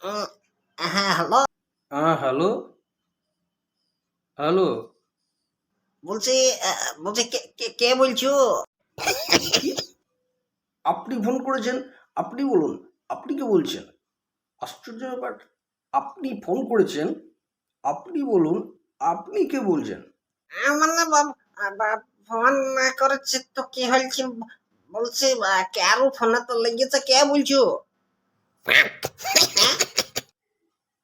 উম, হ্যাঁ, হ্যালো। হ্যাঁ, hello, hello. বলছি বলছি কে কে কে বলছো? কি? আপনি ফোন করেছেন? আপনি বলুন। আপনি কে বলছেন? আশ্চর্য ব্যাপার। আপনি ফোন করেছেন, আপনি বলুন। আপনি কে বলছেন? মানে ফোন করেছে তো কি হয়েছে? বলছি কারো ফোনে তো লেগেছে, কে বলছো?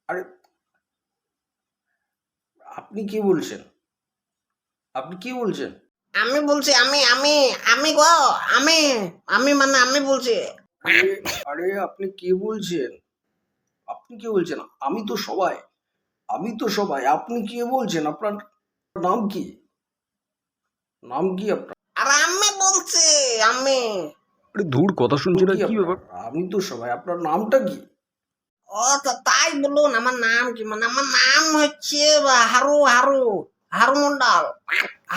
আরে, আপনি কে বলছেন? আপনি কে বলছেন? আমি বলছি, আমি গো, আমি আমি বলছি। আরে, আরে আপনি কে বলছেন? আপনি কে বলছেন? আমি তো সবাই। আপনি কে বলছেন? আপনার নাম কি? নাম কি আপনার? আর আমি বলছি, আমি। আরে ধুর, কথা শুনছি না, কি কি আপনার? ব্যাপার? আমি তো সবাই। আপনার নামটা কি? ও তো তাই বলুন, আমার নাম কি? মানে আমার নাম হচ্ছে হারু হারু হারু মন্ডল।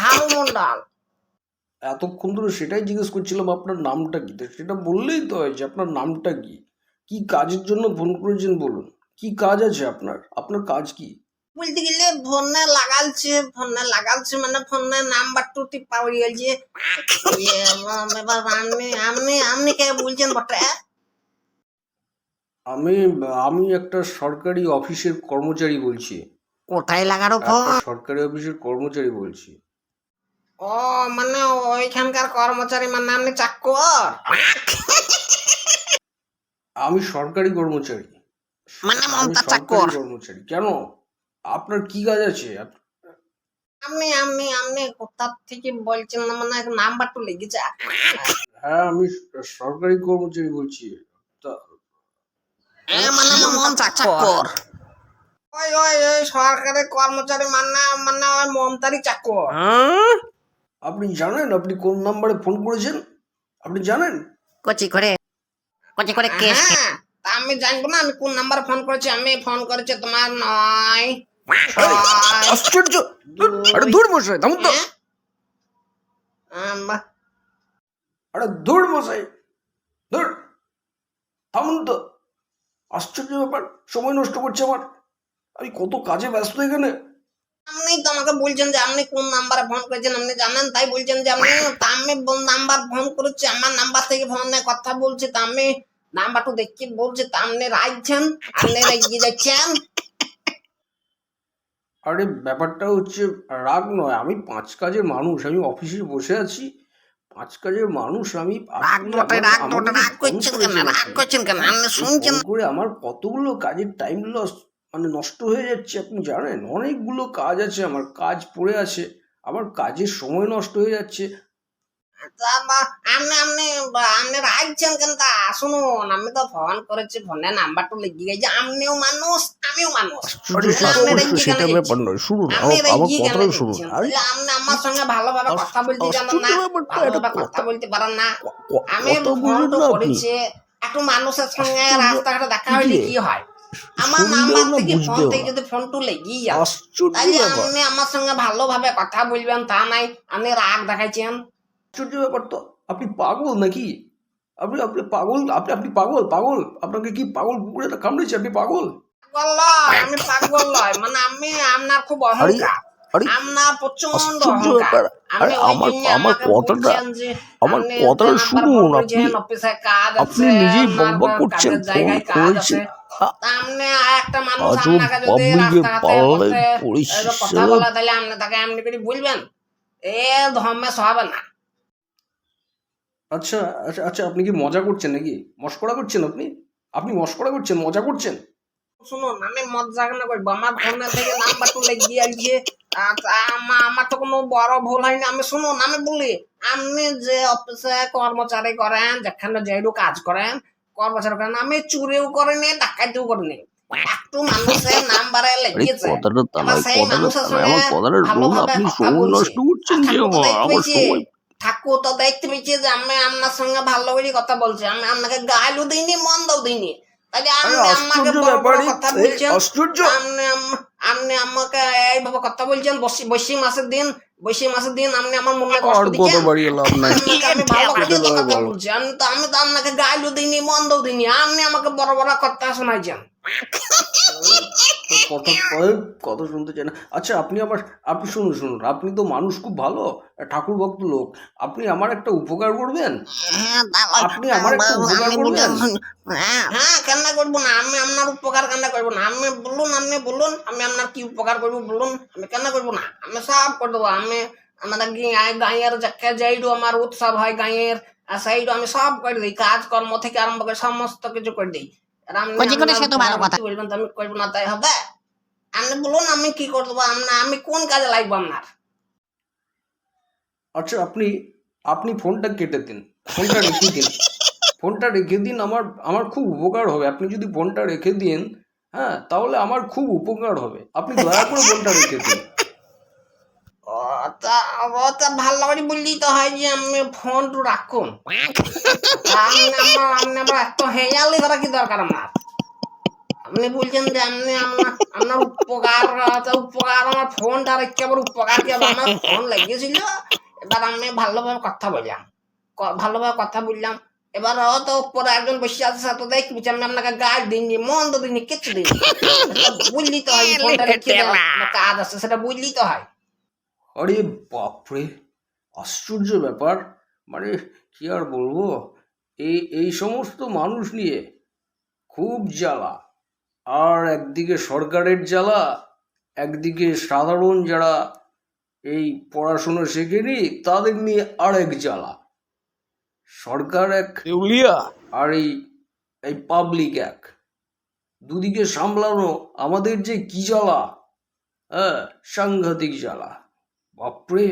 হারু মন্ডল। এতক্ষণ ধরে সেটাই জিজ্ঞেস করছিলাম আপনার নামটা কি, তো সেটা বললেই তো হয় যে আপনার নামটা কি। কি কাজের জন্য ফোন করেছেন বলুন। কি কাজ আছে আপনার? আপনার কাজ কি? বলতে গেলে ফোনে লাগালছে মানে ফোনে নাম্বার টু টিপা উড়ে গেছে। এবার আপনি কে বলছেন বটে? আমি আমি একটা সরকারি অফিসের কর্মচারী বলছি। কোথায় লাগানো একটা ফোন? সরকারি অফিসের কর্মচারী বলছি। ও, মানে ওইখানকার কর্মচারী, মানে আপনি চাকর? আমি সরকারি কর্মচারী। মানে আমি মমতা সরকারি চাকর? কর্মচারী। কেন? আপনার কি কাজ আছে? আপনি কোথা থেকে বলছেন? না মানে নাম্বার টু লেগেছে। হ্যাঁ, আমি সরকারি কর্মচারী বলছি। তা মানে মমতা চাকর? ওই সরকারি কর্মচারী, মানে ওই মমতারই চাকর। আপনি জানেন আপনি কোন নাম্বারে ফোন করেছেন? আপনি জানেন? কচি করে কচি করে কেস। হ্যাঁ, তা আমি জানবো না আমি কোন নাম্বারে ফোন করেছি? আমি ফোন করেছি তোমার নয় আরে, ছয় আশ্চর্য! ধুর, আরে দুই। ধুর মশাই, থামুন তো। হ্যাঁ, আরে ধুর মশাই, ধুর, থামুন তো। আশ্চর্য ব্যাপার, সময় নষ্ট করছে আমার। আমি কত কাজে ব্যস্ত এখানে। আপনি তো আমাকে বলছেন যে আপনি কোন নাম্বারে ফোন করেছেন আপনি জানেন, তাই বলছেন যে আপনি। তা আমি নাম্বার ফোন করেছি, আমার নাম্বার থেকে ফোনে কথা বলছি, তা আমি নাম্বারটা দেখি বলছি, তা আপনি রাখছেন, আপনি রেগে যাচ্ছেন। আরে ব্যাপারটা হচ্ছে, রাগ নয়, আমি পাঁচ কাজের মানুষ, আমি অফিসে বসে আছি। পাঁচ কাজের মানুষ আমি। রাগ আপনি বটে, রাগ আমাকে বটে, যে রাগ ফোন করছেন কেন? করেছেন রাগ করছেন কেন? হ্যাঁ, আপনি এই ফোন শুনছেন? করে আমার কতগুলো কাজের টাইম লস, মানে নষ্ট হয়ে যাচ্ছে আপনি জানেন? অনেকগুলো কাজ আছে, আমার কাজ পড়ে আছে, আমার কাজের সময় নষ্ট হয়ে যাচ্ছে। তা আপনি আপনি আপনি রাখছেন কেন? তা শুনুন, আমি তো ফোন করেছি, ফোনে নাম্বারটা লেগে গেছে, আপনিও মানুষ আমিও মানুষ। আশ্চর্য, আরে সে তো আপনি অবশ্যই, রেগে কেন সেটা ব্যাপার যাচ্ছেন? নয়। শুনুন, আপনি আমার আমার রেগে কেন কথাটা শুনুন। যাচ্ছেন? আরে তাহলে আপনি আমার সঙ্গে ভালোভাবে কথা বলতে জানেন আশ্চর্য না? ব্যাপারটা, একটা ভালোভাবে কথা কথা, বলতে পারেন না? আমি কথা ফোন বোঝেন তো না আপনি? করেছি, একটু মানুষের সঙ্গে আশ্চর্য। রাস্তাঘাটে দেখা কি হইলে রে, কি হয়? আমার শুনলেও নাম্বার না থেকে ফোন বুঝতেও থেকে না। যদি ফোন টু লেগেই যাবে, আশ্চর্য তাইলে ব্যাপার। আপনি আমার সঙ্গে ভালোভাবে কথা বলবেন, তা নাই আপনি রাগ দেখাইছেন। আশ্চর্য ব্যাপার তো। আপনি পাগল নাকি? আপনি আপনি পাগল, আপনি পাগল, পাগল। আপনাকে কি পাগল কুকুরে কামড়েছে? আপনি পাগল? পাগল লয়, আমি পাগল লয়, মানে আমি আপনার খুব আরে, অহংকার, আরে আপনার প্রচন্ড আশ্চর্য অহংকার। ব্যাপার। আপনি আরে ওই আমার জন্য আমার আমাকে কথাটা, বলছেন যে আমার আপনি যে কথাটা নাম্বার ফোন শুনুন। আপনি করেছেন অফিসে কাজ আপনি আছে, নিজেই আপনার বকবক করছেন, কাজের ফোন জায়গায় কাজ করেছেন। আছে। তা আপনি একটা মানুষ আজব আপনাকে যদি পাবলিকের রাস্তাঘাটে পাল্লায় পথে পড়েছিস কথা শালা। বলে, তাহলে আপনি তাকে এমনি করে বলবেন? এ ধর্মে হবে না। আচ্ছা, আচ্ছা, আচ্ছা, আপনি কি মজা করছেন নাকি? মশকরা করছেন আপনি? আপনি মশকরা করছেন, মজা করছেন? শুনুন, আমি মজা কেন করবো? আমার ফোনের থেকে নাম্বার টু লেগে গিয়েছে। আমার তো কোনো বড় ভুল হয়নি। আমি শুনুন, আমি বলি, আপনি যে অফিসে কর্মচারী করেন, যেখানে যেটু কাজ করেন, কর্মচারী করেন, আমি চুরিও করিনি, ডাকাতিও করিনি। একটু মানুষের নাম্বারে আরে লেগেছে, কথাটা তা এবার নয়, সেই কথাটা তা মানুষের নয়, সঙ্গে আমার কথাটা শুনুন। ভালোভাবে আপনি কথা সময় বলছি। নষ্ট করছেন আর যে ঠাকুর তো আমার দেখতে আমার পেয়েছি, সময়। ঠাকুর তো দেখতে পেয়েছি যে আমি আপনার সঙ্গে ভালো করে কথা বলছি, আমি আপনাকে গাইলও দিইনি, মন্দও দিইনি। আরে আরে আপনি আমাকে আশ্চর্য বড় ব্যাপার বড় কথা এই বলছেন, আশ্চর্য। আপনি আমাকে এইভাবে কথা বলছেন, বৈশি মাসের দিন আপনি আমার মনে কষ্ট আর কত দিচ্ছেন। বাড়িয়ে লাভ নাই। আপনাকে আমি ভালো করে কেটে তো দেওয়া কথা ভালো। বলছি, আমি তো আপনাকে গাইলও দিইনি মন্দও দিইনি, আপনি আমাকে বড় বড় কথা শোনাইছেন। কথা কথা শুনতে চাই না। আচ্ছা আপনি শুনুন শুনুন, আপনি তো মানুষ খুব ভালো, ঠাকুর ভক্ত লোক। আপনি আমার একটা উপকার করবেন? আপনি আমার একটা উপকার করবেন? হ্যাঁ, কেন করবো না? আমি আপনার উপকার কেন করবো না? আপনি বলুন আমি আপনার কি উপকার করবো বলুন, আমি কেন করবো না? আমি সব করে দেবো। আমাদের গাঁয়ের যেইটু আমার উৎসব হয় গাঁয়ের, সেইটু আমি সব করে দিই, কাজকর্ম থেকে আরম্ভ করে সমস্ত কিছু করে দিই। আর আপনি কচি করে আপনার সে তো ভালো উপকার কথা। করতে বলবেন তো আমি করবো না তাই হবে? আপনি বলুন আমি কি করে দেবো, আমি কোন কাজে লাগবো আপনার? আচ্ছা আপনি ফোনটা কেটে দিন, ফোনটা রেখে দিন, ফোনটা রেখে দিন। আমার খুব উপকার হবে আপনি যদি ফোনটা রেখে দিন। হ্যাঁ, তাহলে আমার খুব উপকার হবে। আপনি দয়া করে ফোনটা রেখে দিন। ওটা ভালো করে বললেই তো হয় যে আমি ফোন টু রাখুন। আপনি আমার এত হেয়ালি করা কি দরকার আমার? আপনি বলছেন যে আপনার উপকার আমার ফোনটা রেখে আবার উপকার কি হবে? আমার ফোন লেগেছিল, এবার আমি ভালোভাবে কথা বললাম। এবার হয়তো উপরে একজন বসে আছে, সাথে দেখবি যে আমি আপনাকে গাল দিইনি, মন্দ দিইনি, কিচ্ছু দিইনি। বুঝলি তো হয় ফোনটা রেখে দেওয়া, আমার কাজ আছে সেটা বুঝলি তো হয়। আরে বাপরে, আশ্চর্য ব্যাপার। মানে কি আর বলবো, এই সমস্ত মানুষ নিয়ে খুব জ্বালা। আর একদিকে সরকারের জ্বালা, একদিকে সাধারণ যারা এই পড়াশুনো শেখেনি তাদের নিয়ে আরেক জ্বালা। সরকার এক দেউলিয়া আর এই পাবলিক এক, দুদিকে সামলানো আমাদের যে কি জ্বালা। হ্যাঁ, সাংঘাতিক জ্বালা। বাপরে।